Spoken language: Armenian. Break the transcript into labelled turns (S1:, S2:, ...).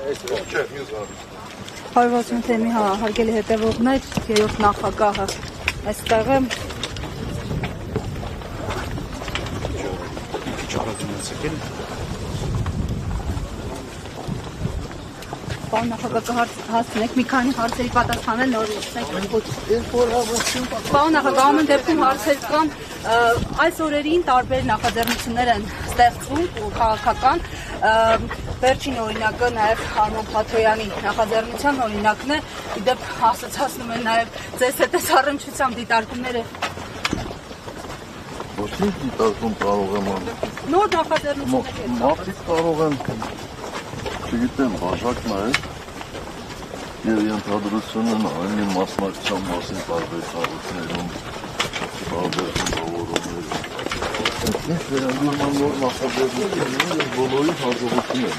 S1: 160 թեմի հարգելի հետևողներ, երրորդ նախագահը այստեղ է։ Պարոն նախագահ, կհասցնեք մի քանի հարցերի պատասխանել նորից։ Պարոն նախագահ, ամեն դեպքում հարցեր կան, այս օրերին տարբեր նախաձեռնություններ են ստեղծվում ու քաղաքական, վերջին օրինակը նաև Արման Փաթոյանի նախաձեռնության օրինակն է, իդեպ ասացնում են նաև ձեզ հետ այս առնչությամբ դիտարկումները։
S2: Ոչինչ դիտարկում կարող եմ անել։
S1: Նոր նախաձեռնություններ։
S2: Մարդիկ կարող են, չգիտեմ, բաժակ նայել և ենթադրություն են այն մասնակցության մասին տարբեր կառույցներում, տարբեր խմբավորումներում։ Ինչ վերաբերում նոր նախաձեռնությունները և բոլորի հաջողություն են։